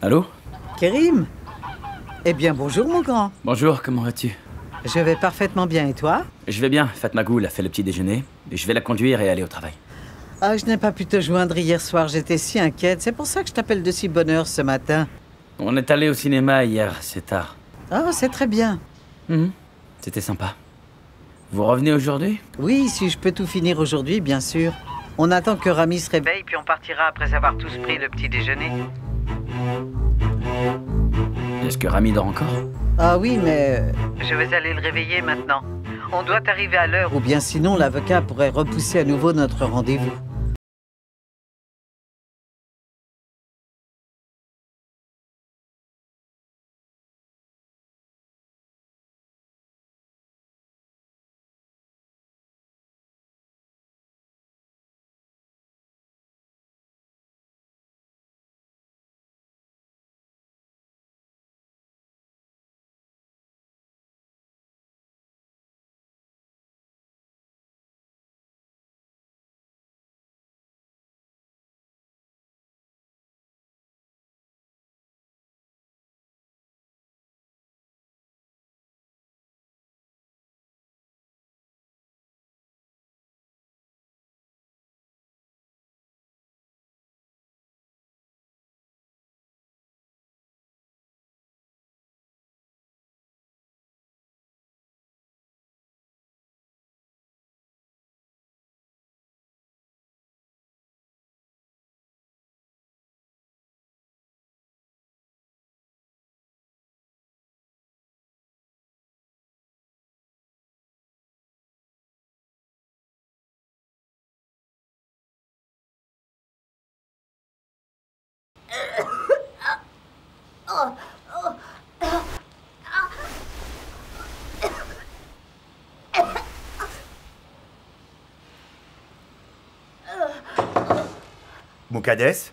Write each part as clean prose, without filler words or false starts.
Allô? Kérim? Eh bien, bonjour, mon grand. Bonjour, comment vas-tu? Je vais parfaitement bien, et toi? Je vais bien, Fatma Goul a fait le petit déjeuner. Et je vais la conduire et aller au travail. Ah, je n'ai pas pu te joindre hier soir, j'étais si inquiète. C'est pour ça que je t'appelle de si bonne heure ce matin. On est allé au cinéma hier, c'est tard. Ah, c'est très bien. C'était sympa. Vous revenez aujourd'hui? Oui, si je peux tout finir aujourd'hui, bien sûr. On attend que Rami se réveille, puis on partira après avoir tous pris le petit déjeuner. Est-ce que Rami dort encore? Ah oui, mais... Je vais aller le réveiller maintenant. On doit arriver à l'heure, ou bien sinon l'avocat pourrait repousser à nouveau notre rendez-vous. Moukadès?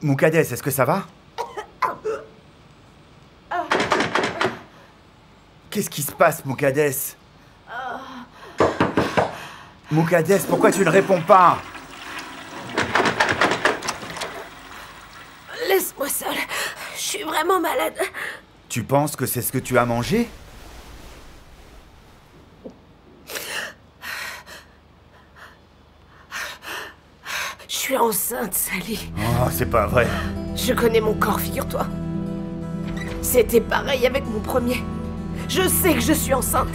Moukadès, est-ce que ça va? Qu'est-ce qui se passe, Moukadès? Moukadès, pourquoi tu ne réponds pas? Laisse-moi seule. Je suis vraiment malade. Tu penses que c'est ce que tu as mangé? Je suis enceinte, Sally. Oh, c'est pas vrai. Je connais mon corps, figure-toi. C'était pareil avec mon premier. Je sais que je suis enceinte.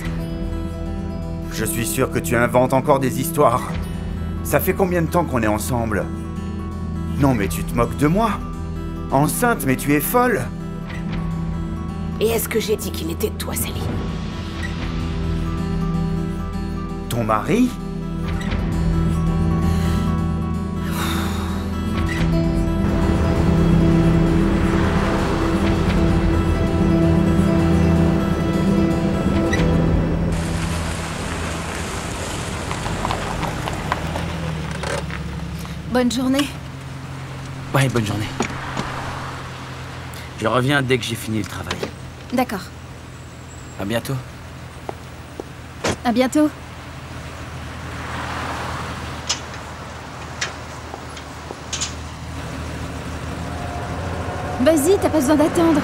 Je suis sûr que tu inventes encore des histoires. Ça fait combien de temps qu'on est ensemble? Non, mais tu te moques de moi. Enceinte, mais tu es folle. Et est-ce que j'ai dit qu'il était de toi, Sally? Ton mari? Bonne journée. Ouais, bonne journée. Je reviens dès que j'ai fini le travail. D'accord. À bientôt. À bientôt. Vas-y, t'as pas besoin d'attendre.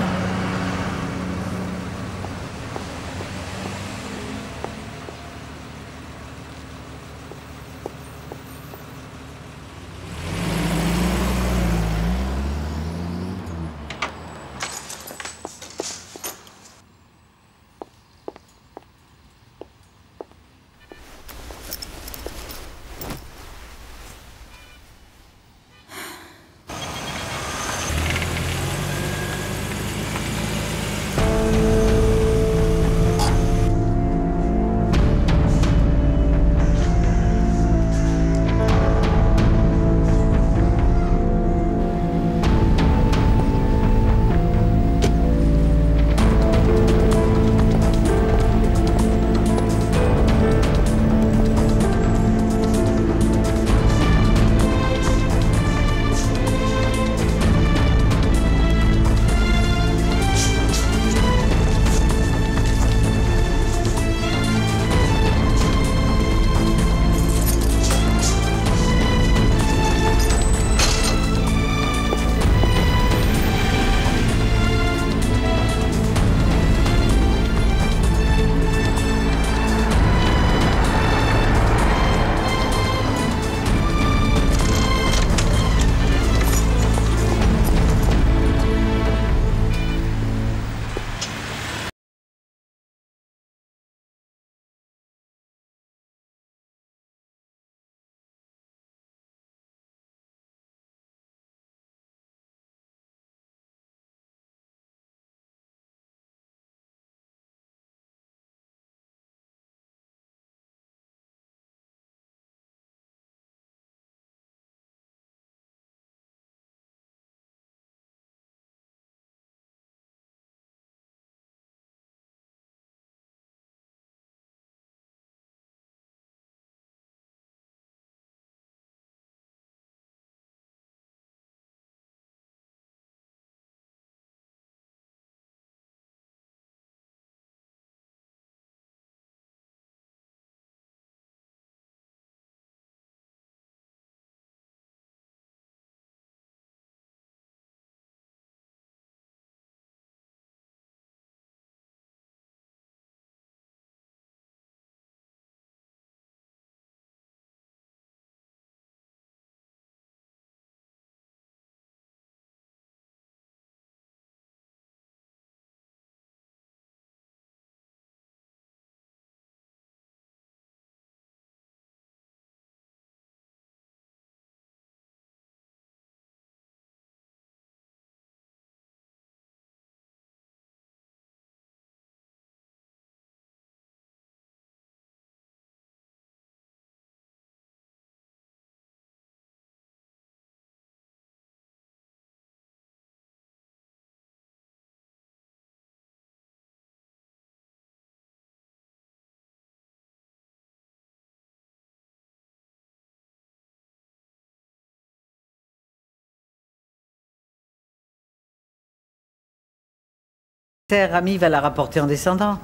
Esther, Rami va la rapporter en descendant.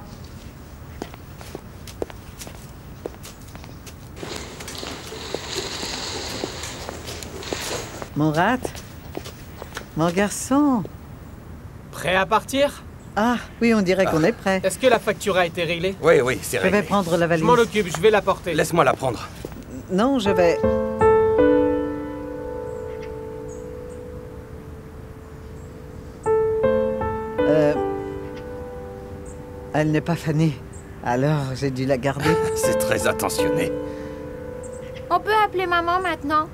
Mourad? Mon garçon? Prêt à partir? Ah, oui, on dirait qu'on est prêt. Est-ce que la facture a été réglée? Oui, c'est Je vais réglé. prendre la Je valise. m'en occupe, je vais la porter. Laisse-moi la prendre. Non, je vais... Elle n'est pas fanée. Alors, j'ai dû la garder. C'est très attentionné. On peut appeler maman maintenant.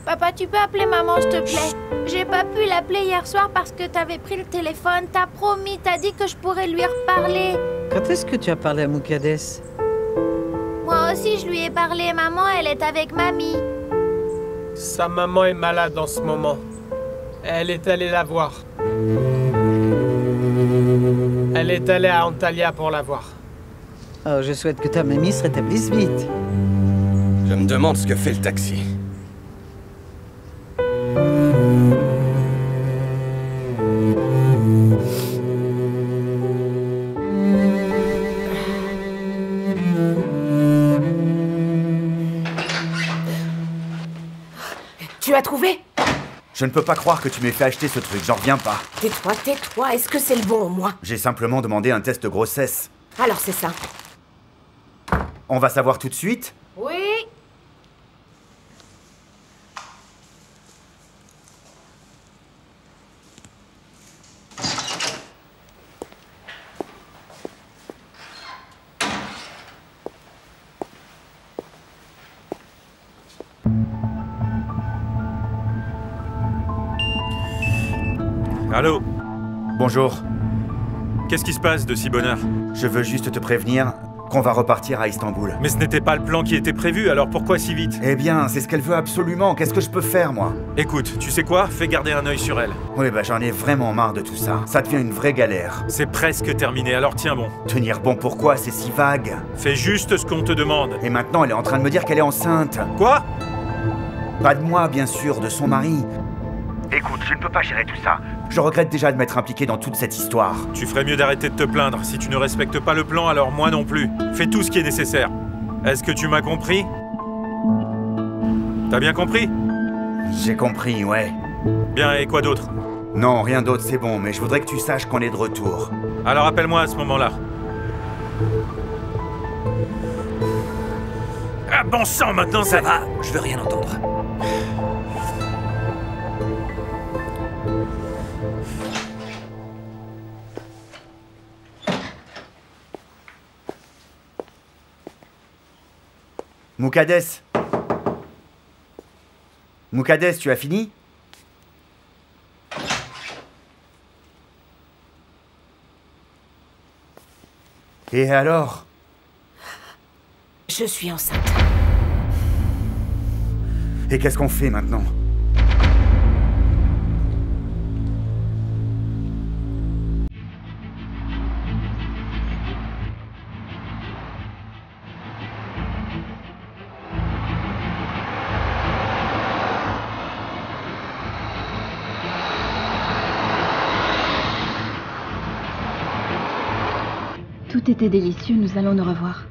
Papa, tu peux appeler maman, s'il te plaît. J'ai pas pu l'appeler hier soir parce que t'avais pris le téléphone. T'as promis, t'as dit que je pourrais lui reparler. Quand est-ce que tu as parlé à Moukades? Moi aussi, je lui ai parlé. Maman, elle est avec mamie. Sa maman est malade en ce moment. Elle est allée la voir. Elle est allée à Antalya pour la voir. Oh, je souhaite que ta mamie se rétablisse vite. Je me demande ce que fait le taxi. Tu as trouvé? Je ne peux pas croire que tu m'aies fait acheter ce truc, j'en reviens pas. Tais-toi, tais-toi. Est-ce que c'est le bon au moins? J'ai simplement demandé un test de grossesse. Alors c'est ça. On va savoir tout de suite? Oui. Allô? Bonjour. Qu'est-ce qui se passe de si bonne heure? Je veux juste te prévenir qu'on va repartir à Istanbul. Mais ce n'était pas le plan qui était prévu, alors pourquoi si vite? Eh bien, c'est ce qu'elle veut absolument. Qu'est-ce que je peux faire, moi? Écoute, tu sais quoi? Fais garder un œil sur elle. Oui, bah j'en ai vraiment marre de tout ça. Ça devient une vraie galère. C'est presque terminé, alors tiens bon. Tenir bon pourquoi? C'est si vague. Fais juste ce qu'on te demande. Et maintenant, elle est en train de me dire qu'elle est enceinte. Quoi? Pas de moi, bien sûr, de son mari. Écoute, je ne peux pas gérer tout ça. Je regrette déjà de m'être impliqué dans toute cette histoire. Tu ferais mieux d'arrêter de te plaindre. Si tu ne respectes pas le plan, alors moi non plus. Fais tout ce qui est nécessaire. Est-ce que tu m'as compris? T'as bien compris? J'ai compris, ouais. Bien, et quoi d'autre? Non, rien d'autre, c'est bon, mais je voudrais que tu saches qu'on est de retour. Alors appelle-moi à ce moment-là. Ah bon sang, maintenant Ça va, je veux rien entendre. Moukades. Moukades, tu as fini? Et alors? Je suis enceinte. Et qu'est-ce qu'on fait maintenant? Tout était délicieux, nous allons nous revoir.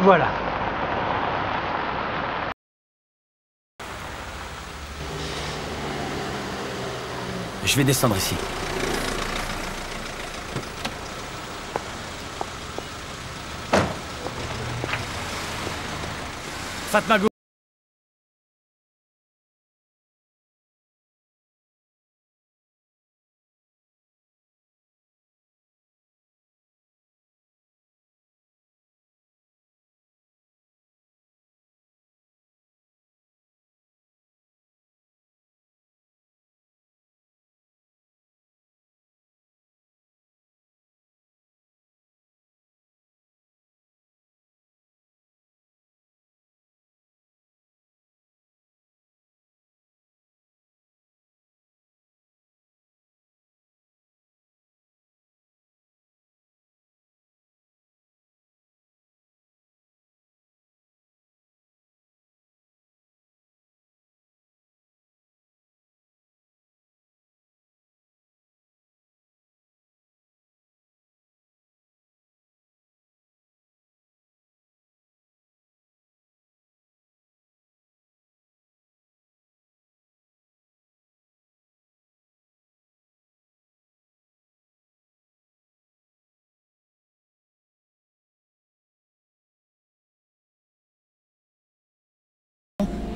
Voilà. Je vais descendre ici. Fatma Gou.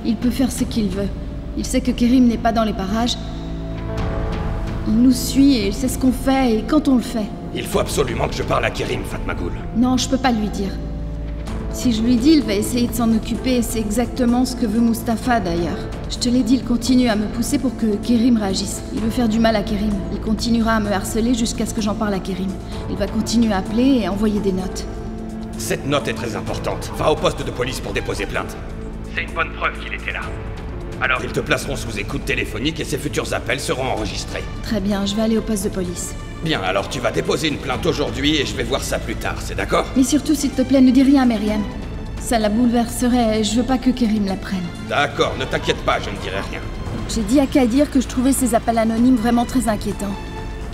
Il peut faire ce qu'il veut. Il sait que Kerim n'est pas dans les parages. Il nous suit et il sait ce qu'on fait et quand on le fait. Il faut absolument que je parle à Kerim, Fatmagoul. Non, je peux pas lui dire. Si je lui dis, il va essayer de s'en occuper et c'est exactement ce que veut Mustapha d'ailleurs. Je te l'ai dit, il continue à me pousser pour que Kerim réagisse. Il veut faire du mal à Kerim. Il continuera à me harceler jusqu'à ce que j'en parle à Kerim. Il va continuer à appeler et envoyer des notes. Cette note est très importante. Va au poste de police pour déposer plainte. C'est une bonne preuve qu'il était là. Alors ils te placeront sous écoute téléphonique et ses futurs appels seront enregistrés. Très bien, je vais aller au poste de police. Bien, alors tu vas déposer une plainte aujourd'hui et je vais voir ça plus tard, c'est d'accord? Mais surtout, s'il te plaît, ne dis rien à Myriam. Ça la bouleverserait et je veux pas que Kerim la prenne. D'accord, ne t'inquiète pas, je ne dirai rien. J'ai dit à Kadir que je trouvais ces appels anonymes vraiment très inquiétants.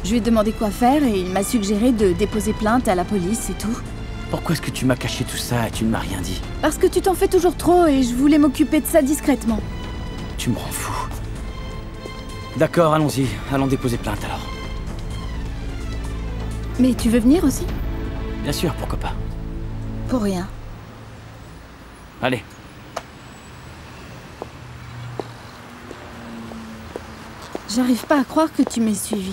Je lui ai demandé quoi faire et il m'a suggéré de déposer plainte à la police et tout. Pourquoi est-ce que tu m'as caché tout ça et tu ne m'as rien dit? Parce que tu t'en fais toujours trop et je voulais m'occuper de ça discrètement. Tu me rends fou. D'accord, allons-y. Allons déposer plainte alors. Mais tu veux venir aussi? Bien sûr, pourquoi pas. Pour rien. Allez. J'arrive pas à croire que tu m'aies suivi.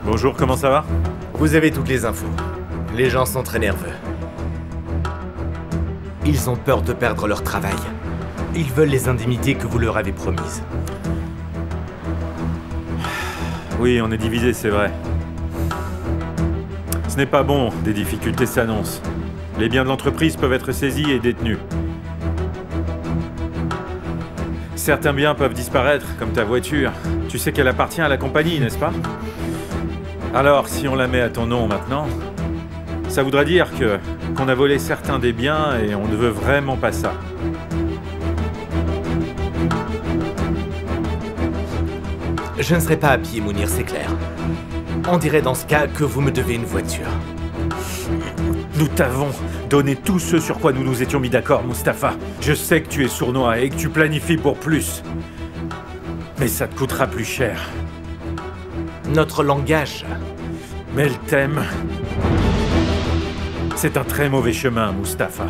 Bonjour, comment ça va? Vous avez toutes les infos. Les gens sont très nerveux. Ils ont peur de perdre leur travail. Ils veulent les indemnités que vous leur avez promises. Oui, on est divisé, c'est vrai. Ce n'est pas bon, des difficultés s'annoncent. Les biens de l'entreprise peuvent être saisis et détenus. Certains biens peuvent disparaître, comme ta voiture. Tu sais qu'elle appartient à la compagnie, n'est-ce pas? Alors, si on la met à ton nom maintenant, ça voudra dire qu'on a volé certains des biens et on ne veut vraiment pas ça. Je ne serai pas à pied, Mounir, c'est clair. On dirait dans ce cas que vous me devez une voiture. Nous t'avons donné tout ce sur quoi nous nous étions mis d'accord, Mustapha. Je sais que tu es sournois et que tu planifies pour plus. Mais ça te coûtera plus cher. Notre langage. Meltem. C'est un très mauvais chemin, Mustapha.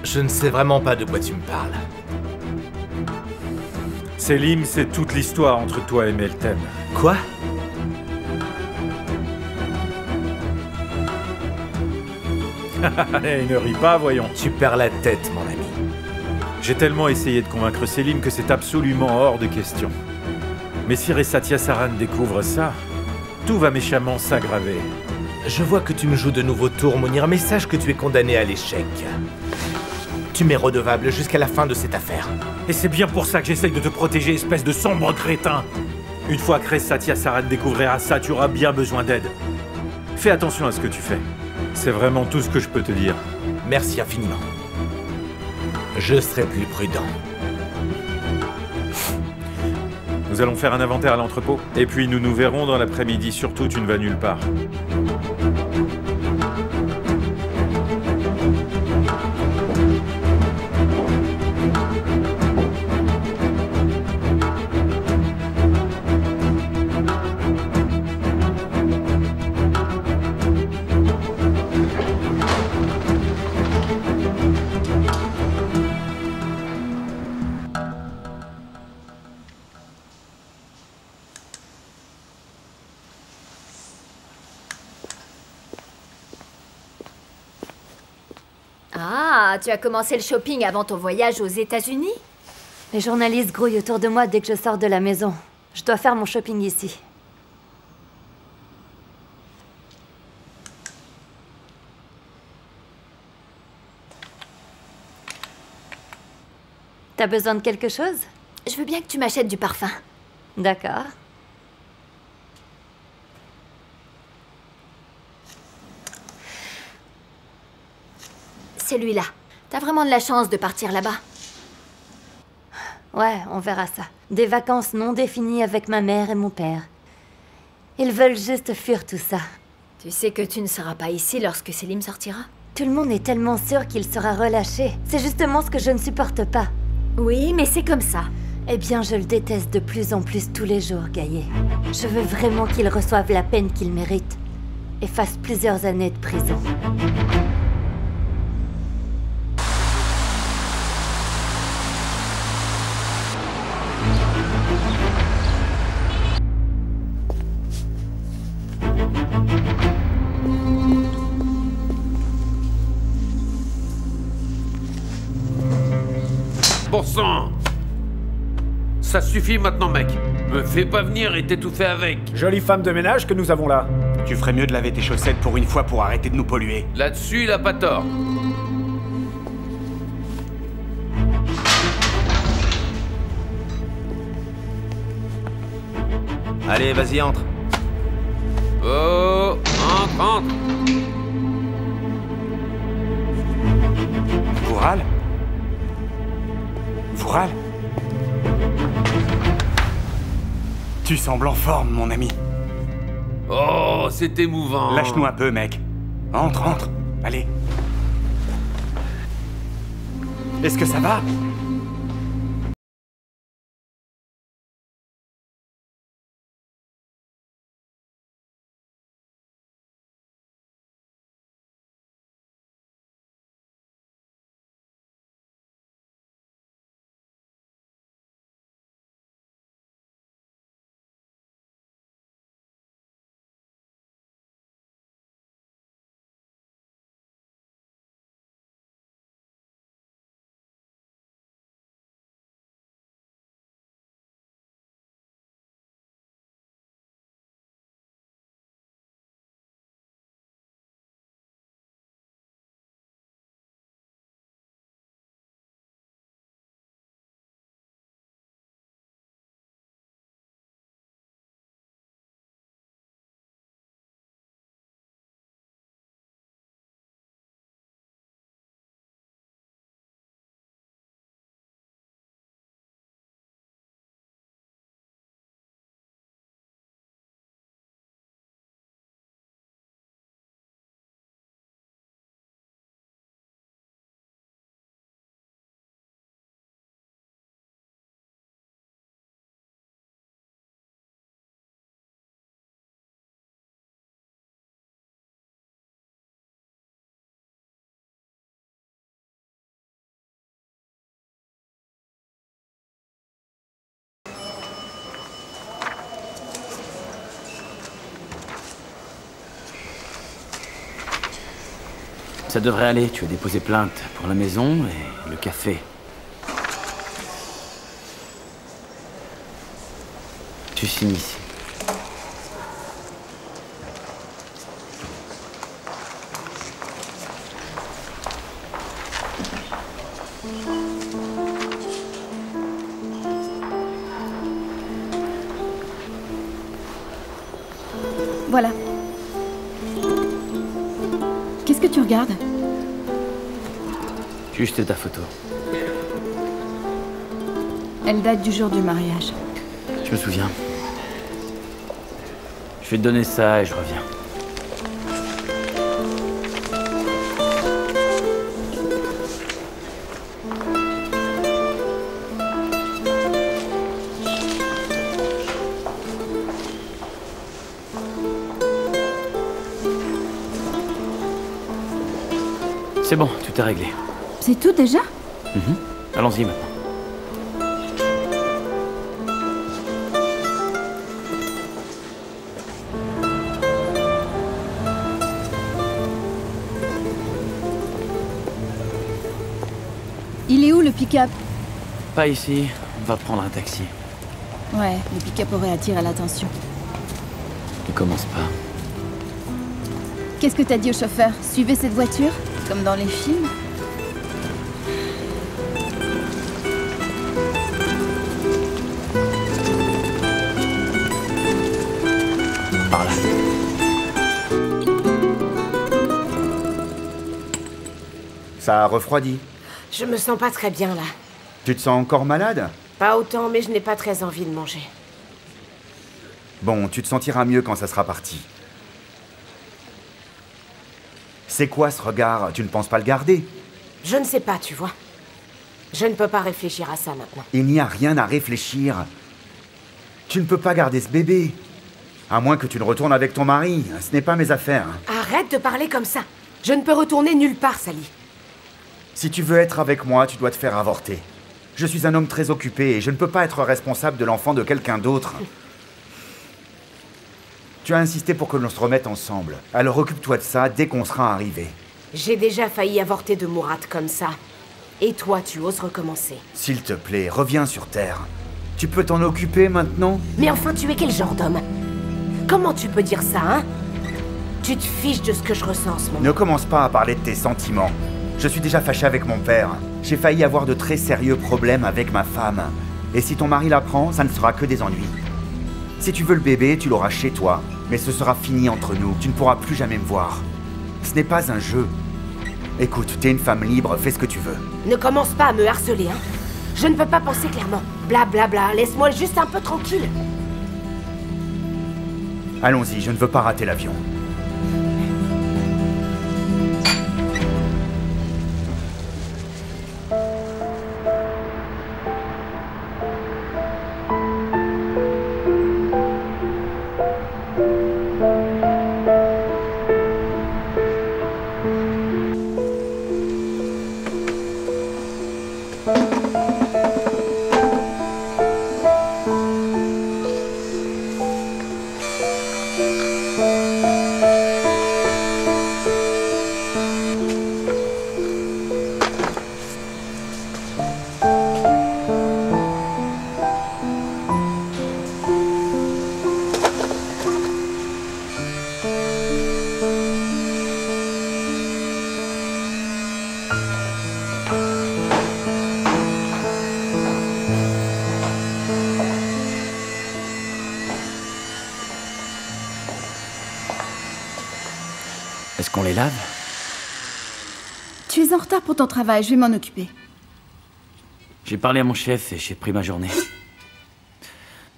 Je ne sais vraiment pas de quoi tu me parles. Selim, c'est toute l'histoire entre toi et Meltem. Quoi? Et ne ris pas, voyons. Tu perds la tête, mon ami. J'ai tellement essayé de convaincre Selim que c'est absolument hors de question. Mais si Ressatia Saran découvre ça, tout va méchamment s'aggraver. Je vois que tu me joues de nouveaux tours, Mounir, mais sache que tu es condamné à l'échec. Tu m'es redevable jusqu'à la fin de cette affaire. Et c'est bien pour ça que j'essaye de te protéger, espèce de sombre crétin. Une fois que Ressatia Saran découvrira ça, tu auras bien besoin d'aide. Fais attention à ce que tu fais. C'est vraiment tout ce que je peux te dire. Merci infiniment. Je serai plus prudent. Nous allons faire un inventaire à l'entrepôt, et puis nous nous verrons dans l'après-midi. Surtout, tu ne vas nulle part. Ah, tu as commencé le shopping avant ton voyage aux États-Unis? Les journalistes grouillent autour de moi dès que je sors de la maison. Je dois faire mon shopping ici. T'as besoin de quelque chose? Je veux bien que tu m'achètes du parfum. D'accord. Celui-là. T'as vraiment de la chance de partir là-bas. Ouais, on verra ça. Des vacances non définies avec ma mère et mon père. Ils veulent juste fuir tout ça. Tu sais que tu ne seras pas ici lorsque Selim sortira? Tout le monde est tellement sûr qu'il sera relâché. C'est justement ce que je ne supporte pas. Oui, mais c'est comme ça. Eh bien, je le déteste de plus en plus tous les jours, Gaillet. Je veux vraiment qu'il reçoive la peine qu'il mérite et fasse plusieurs années de prison. Bon sang! Ça suffit maintenant, mec. Me fais pas venir et t'étouffer avec. Jolie femme de ménage que nous avons là. Tu ferais mieux de laver tes chaussettes pour une fois pour arrêter de nous polluer. Là-dessus, il a pas tort. Allez, vas-y, entre. Oh, entre. Voural? Voural? Tu sembles en forme, mon ami. Oh, c'est émouvant. Lâche-nous un peu, mec. Entre. Allez. Est-ce que ça va? Ça devrait aller, tu as déposé plainte pour la maison et le café. Tu signes ici. Voilà. Qu'est-ce que tu regardes? Juste ta photo. Elle date du jour du mariage. Je me souviens. Je vais te donner ça et je reviens. C'est bon, tout est réglé. C'est tout déjà? Allons-y maintenant. Il est où le pick-up? Pas ici. On va prendre un taxi. Ouais, le pick-up aurait attiré l'attention. Ne commence pas. Qu'est-ce que t'as dit au chauffeur? Suivez cette voiture? Comme dans les films? Par là. Ça a refroidi. Je me sens pas très bien, là. Tu te sens encore malade? Pas autant, mais je n'ai pas très envie de manger. Bon, tu te sentiras mieux quand ça sera parti. C'est quoi ce regard? Tu ne penses pas le garder? Je ne sais pas, tu vois. Je ne peux pas réfléchir à ça maintenant. Il n'y a rien à réfléchir. Tu ne peux pas garder ce bébé. À moins que tu ne retournes avec ton mari. Ce n'est pas mes affaires. Arrête de parler comme ça. Je ne peux retourner nulle part, Sally. Si tu veux être avec moi, tu dois te faire avorter. Je suis un homme très occupé et je ne peux pas être responsable de l'enfant de quelqu'un d'autre. Tu as insisté pour que l'on se remette ensemble. Alors occupe-toi de ça dès qu'on sera arrivé. J'ai déjà failli avorter de Murat comme ça. Et toi, tu oses recommencer. S'il te plaît, reviens sur Terre. Tu peux t'en occuper maintenant? Mais enfin, tu es quel genre d'homme? Comment tu peux dire ça, hein? Tu te fiches de ce que je ressens en ce moment. Ne commence pas à parler de tes sentiments. Je suis déjà fâché avec mon père. J'ai failli avoir de très sérieux problèmes avec ma femme. Et si ton mari l'apprend, ça ne sera que des ennuis. Si tu veux le bébé, tu l'auras chez toi. Mais ce sera fini entre nous. Tu ne pourras plus jamais me voir. Ce n'est pas un jeu. Écoute, t'es une femme libre, fais ce que tu veux. Ne commence pas à me harceler, hein. Je ne peux pas penser clairement. Bla bla bla, laisse-moi juste un peu tranquille. Allons-y, je ne veux pas rater l'avion. Est-ce qu'on les lave? Tu es en retard pour ton travail, je vais m'en occuper. J'ai parlé à mon chef et j'ai pris ma journée.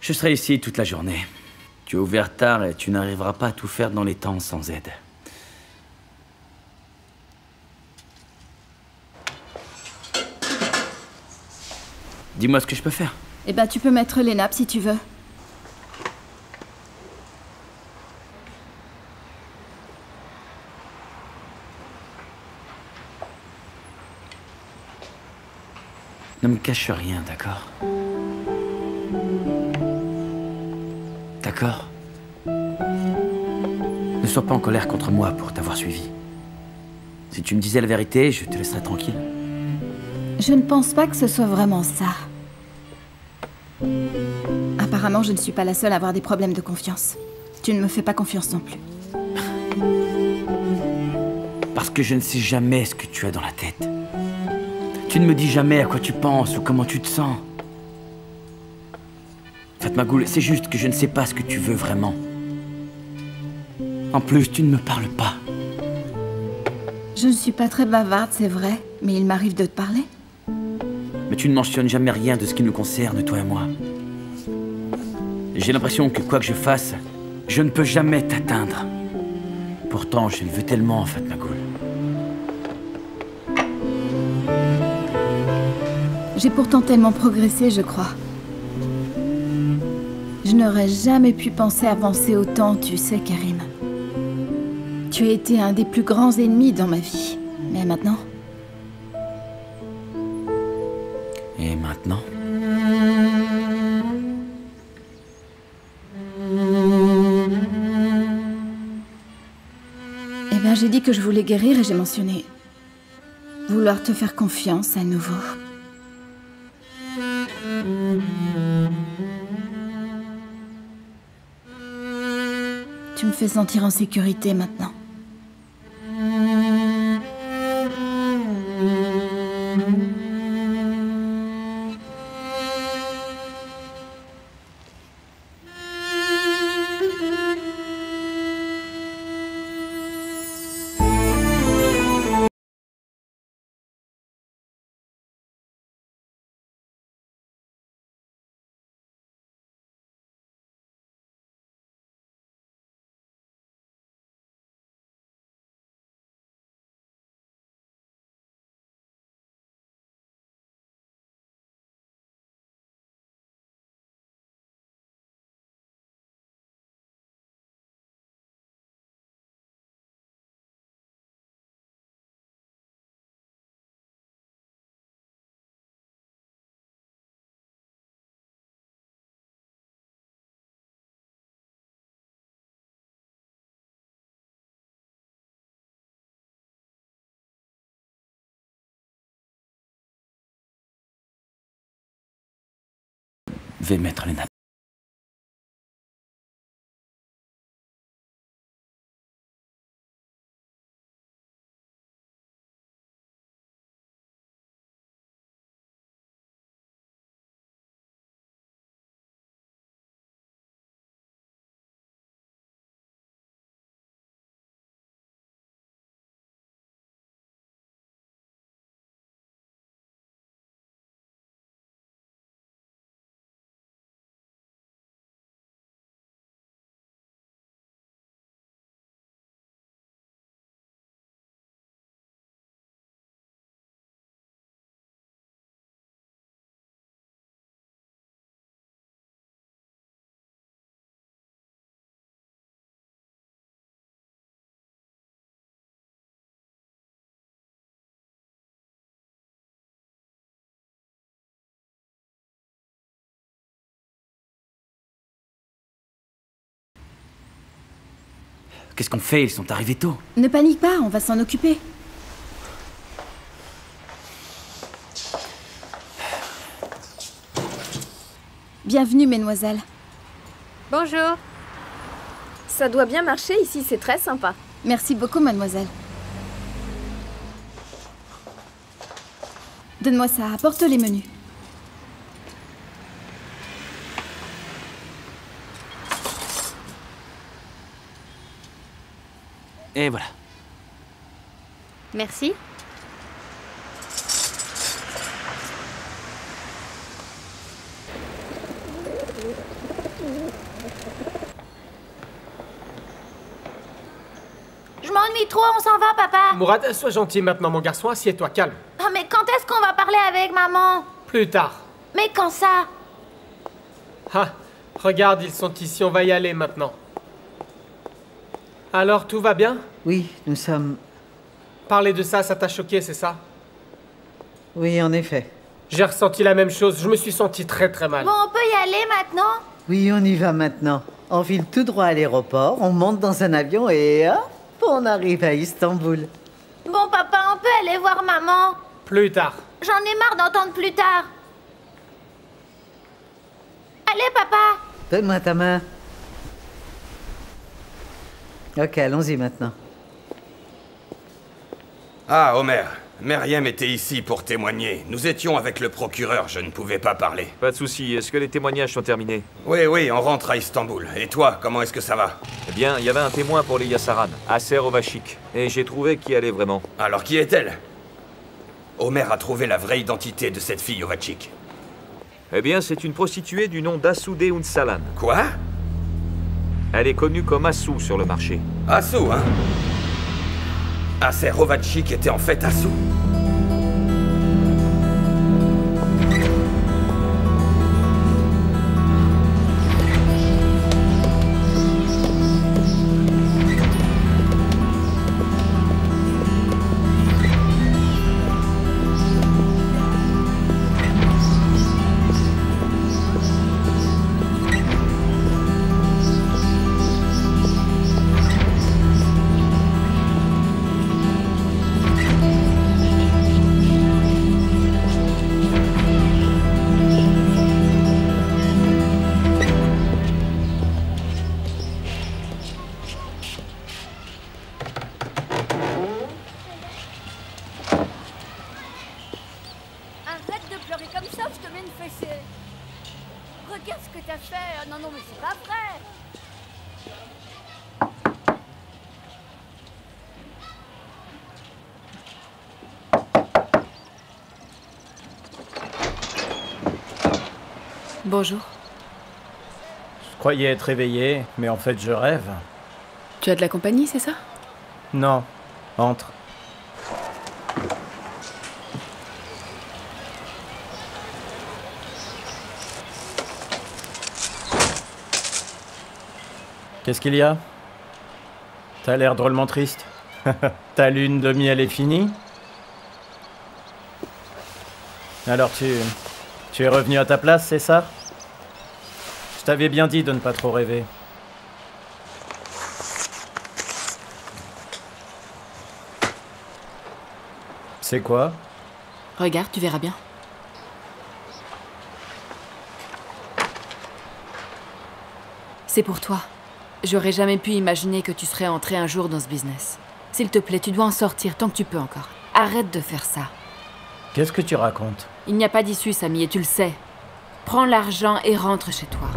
Je serai ici toute la journée. Tu es ouvert tard et tu n'arriveras pas à tout faire dans les temps sans aide. Dis-moi ce que je peux faire. Eh ben, tu peux mettre les nappes si tu veux. Ne me cache rien, d'accord? D'accord? Ne sois pas en colère contre moi pour t'avoir suivi. Si tu me disais la vérité, je te laisserais tranquille. Je ne pense pas que ce soit vraiment ça. Apparemment, je ne suis pas la seule à avoir des problèmes de confiance. Tu ne me fais pas confiance non plus. Parce que je ne sais jamais ce que tu as dans la tête. Tu ne me dis jamais à quoi tu penses ou comment tu te sens. Fatma Ghoul, c'est juste que je ne sais pas ce que tu veux vraiment. En plus, tu ne me parles pas. Je ne suis pas très bavarde, c'est vrai, mais il m'arrive de te parler. Mais tu ne mentionnes jamais rien de ce qui nous concerne, toi et moi. J'ai l'impression que quoi que je fasse, je ne peux jamais t'atteindre. Pourtant, je le veux tellement, Fatma Ghoul. J'ai pourtant tellement progressé, je crois. Je n'aurais jamais pu penser avancer autant, tu sais, Karim. Tu as été un des plus grands ennemis dans ma vie. Mais maintenant... Et maintenant? Eh ben, j'ai dit que je voulais guérir et j'ai mentionné Vouloir te faire confiance à nouveau. Tu me fais sentir en sécurité maintenant. Je vais mettre les nappes. Qu'est-ce qu'on fait? Ils sont arrivés tôt. Ne panique pas, on va s'en occuper. Bienvenue, mesdemoiselles. Bonjour. Ça doit bien marcher ici, c'est très sympa. Merci beaucoup, mademoiselle. Donne-moi ça, apporte les menus. Et voilà. Merci. Je m'ennuie trop, on s'en va, papa. Mourad, sois gentil maintenant, mon garçon, assieds-toi, calme. Ah, mais quand est-ce qu'on va parler avec maman? Plus tard. Mais quand ça? Ah, regarde, ils sont ici, on va y aller maintenant. Alors, tout va bien? Oui, nous sommes... Parler de ça, ça t'a choqué, c'est ça? Oui, en effet. J'ai ressenti la même chose, je me suis senti très très mal. Bon, on peut y aller maintenant? Oui, on y va maintenant. On file tout droit à l'aéroport, on monte dans un avion et hop, on arrive à Istanbul. Bon, papa, on peut aller voir maman? Plus tard. J'en ai marre d'entendre plus tard. Allez, papa. Donne-moi ta main. Ok, allons-y maintenant. Ah, Omer. Meriem était ici pour témoigner. Nous étions avec le procureur, je ne pouvais pas parler. Pas de souci, est-ce que les témoignages sont terminés? Oui, on rentre à Istanbul. Et toi, comment est-ce que ça va? Eh bien, il y avait un témoin pour les Yassaran, Aser Ovachik. Et j'ai trouvé qui allait vraiment. Alors qui est-elle? Omer a trouvé la vraie identité de cette fille Ovachik. Eh bien, c'est une prostituée du nom d'Assoudé Unsalan. Quoi? Elle est connue comme Assou sur le marché. Assou, hein? Aser Ovachik était en fait Assou. qu'a fait. Non, non, mais c'est pas vrai. Bonjour. Je croyais être réveillé, mais en fait je rêve. Tu as de la compagnie, c'est ça? Non. Entre. Qu'est-ce qu'il y a? T'as l'air drôlement triste. Ta lune de miel est finie? Alors tu es revenu à ta place, c'est ça? Je t'avais bien dit de ne pas trop rêver. C'est quoi? Regarde, tu verras bien. C'est pour toi. J'aurais jamais pu imaginer que tu serais entré un jour dans ce business. S'il te plaît, tu dois en sortir tant que tu peux encore. Arrête de faire ça. Qu'est-ce que tu racontes? Il n'y a pas d'issue, Samy, et tu le sais. Prends l'argent et rentre chez toi.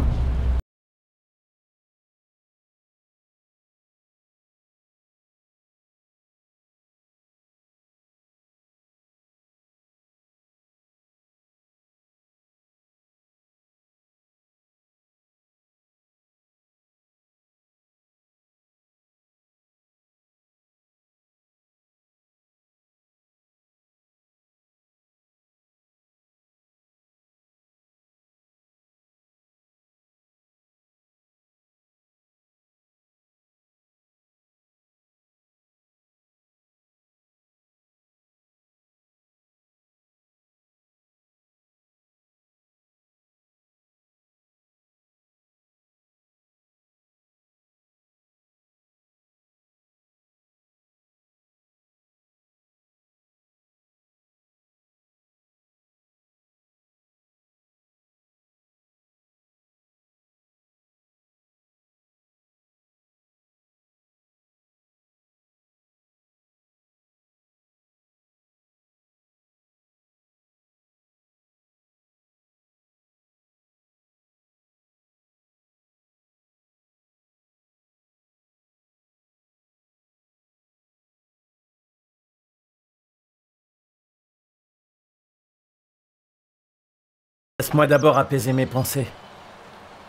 Laisse-moi d'abord apaiser mes pensées.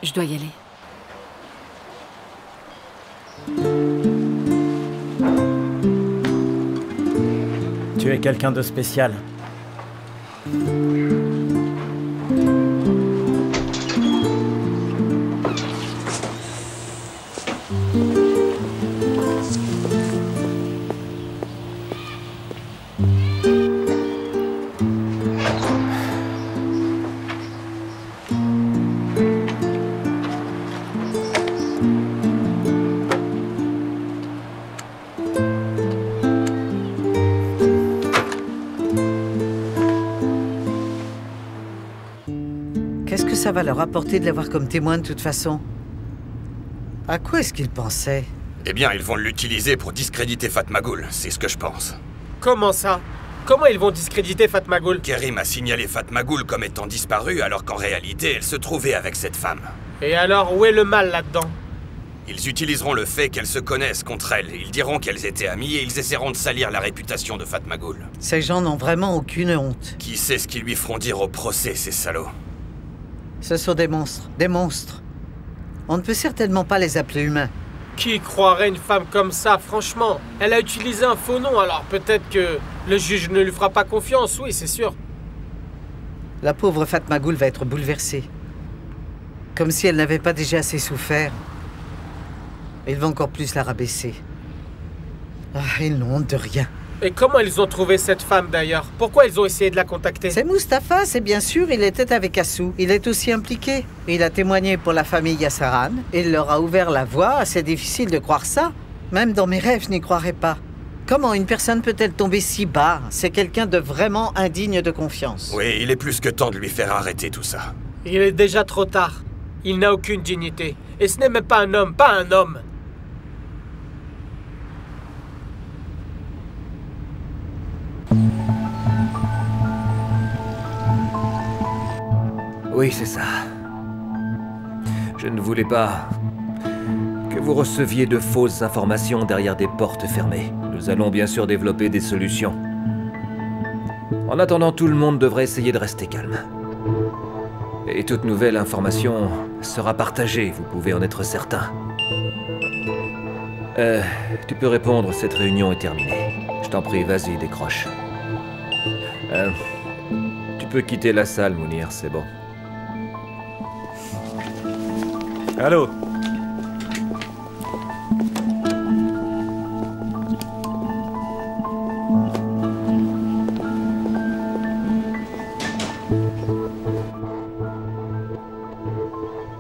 Je dois y aller. Tu es quelqu'un de spécial. Qu'est-ce que ça va leur apporter de l'avoir comme témoin de toute façon? À quoi est-ce qu'ils pensaient? Eh bien, ils vont l'utiliser pour discréditer Fatmagoul, c'est ce que je pense. Comment ça? Comment ils vont discréditer Fatmagoul? Kerim a signalé Fatmagoul comme étant disparue alors qu'en réalité, elle se trouvait avec cette femme. Et alors, où est le mal là-dedans? Ils utiliseront le fait qu'elles se connaissent contre elle. Ils diront qu'elles étaient amies et ils essaieront de salir la réputation de Fatmagoul. Ces gens n'ont vraiment aucune honte. Qui sait ce qu'ils lui feront dire au procès, ces salauds? Ce sont des monstres. Des monstres. On ne peut certainement pas les appeler humains. Qui croirait une femme comme ça, franchement? Elle a utilisé un faux nom, alors peut-être que le juge ne lui fera pas confiance, oui, c'est sûr. La pauvre Fatmagoul va être bouleversée. Comme si elle n'avait pas déjà assez souffert. Ils vont encore plus la rabaisser. Ah, ils n'ont honte de rien. Et comment ils ont trouvé cette femme d'ailleurs? Pourquoi ils ont essayé de la contacter? C'est Mustapha, c'est bien sûr, il était avec Assou. Il est aussi impliqué. Il a témoigné pour la famille Yassaran. Il leur a ouvert la voie, c'est difficile de croire ça. Même dans mes rêves, je n'y croirais pas. Comment une personne peut-elle tomber si bas? C'est quelqu'un de vraiment indigne de confiance. Oui, il est plus que temps de lui faire arrêter tout ça. Il est déjà trop tard. Il n'a aucune dignité. Et ce n'est même pas un homme, pas un homme. Oui, c'est ça. Je ne voulais pas que vous receviez de fausses informations derrière des portes fermées. Nous allons bien sûr développer des solutions. En attendant, tout le monde devrait essayer de rester calme. Et toute nouvelle information sera partagée, vous pouvez en être certain. Tu peux répondre, cette réunion est terminée. Je t'en prie, vas-y, décroche. Tu peux quitter la salle, Mounir, c'est bon. Allô?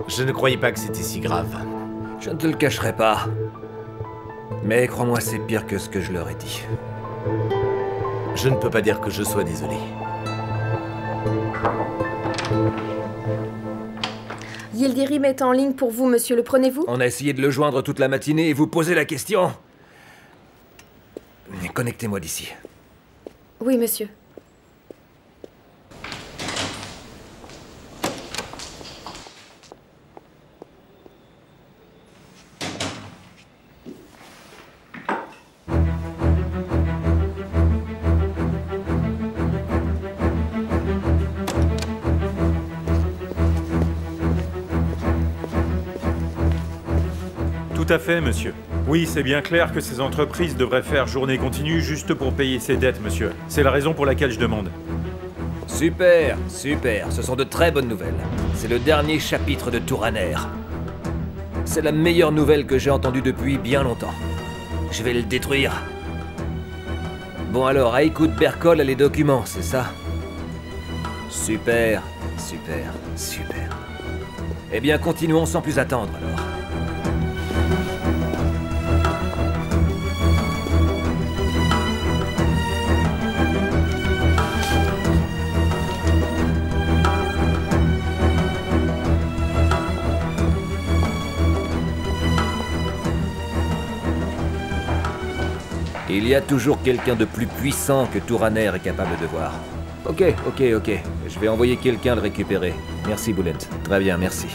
Je ne croyais pas que c'était si grave. Je ne te le cacherai pas. Mais crois-moi, c'est pire que ce que je leur ai dit. Je ne peux pas dire que je sois désolé. Yildirim est en ligne pour vous, monsieur. Le prenez-vous? On a essayé de le joindre toute la matinée et vous posez la question. Connectez-moi d'ici. Oui, monsieur. Tout à fait, monsieur. Oui, c'est bien clair que ces entreprises devraient faire journée continue juste pour payer ces dettes, monsieur. C'est la raison pour laquelle je demande. Super, super. Ce sont de très bonnes nouvelles. C'est le dernier chapitre de Touraner. C'est la meilleure nouvelle que j'ai entendue depuis bien longtemps. Je vais le détruire. Bon alors, Haïkout Berkol a les documents, c'est ça? Super, super, super. Eh bien, continuons sans plus attendre alors. Il y a toujours quelqu'un de plus puissant que Touraner est capable de voir. Ok. Je vais envoyer quelqu'un le récupérer. Merci, Boulet. Très bien, merci.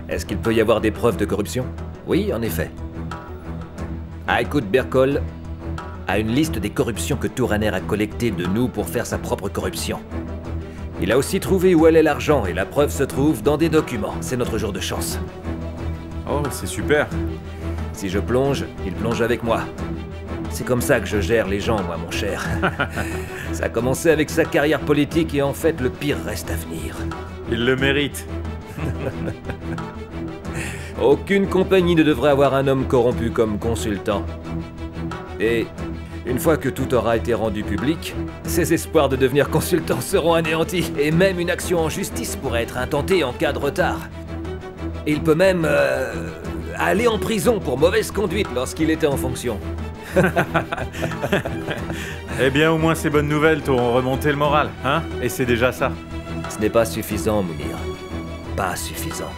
Est-ce qu'il peut y avoir des preuves de corruption? Oui, en effet. Haïkout Berkol a une liste des corruptions que Touraner a collectées de nous pour faire sa propre corruption. Il a aussi trouvé où allait l'argent et la preuve se trouve dans des documents. C'est notre jour de chance. Oh, c'est super. Si je plonge, il plonge avec moi. C'est comme ça que je gère les gens, moi, mon cher. Ça a commencé avec sa carrière politique et en fait, le pire reste à venir. Il le mérite. Aucune compagnie ne devrait avoir un homme corrompu comme consultant. Et une fois que tout aura été rendu public, ses espoirs de devenir consultant seront anéantis. Et même une action en justice pourrait être intentée en cas de retard. Il peut même aller en prison pour mauvaise conduite lorsqu'il était en fonction. Eh bien, au moins ces bonnes nouvelles t'auront remonté le moral, hein? Et c'est déjà ça. Ce n'est pas suffisant, Mounir. Pas suffisant.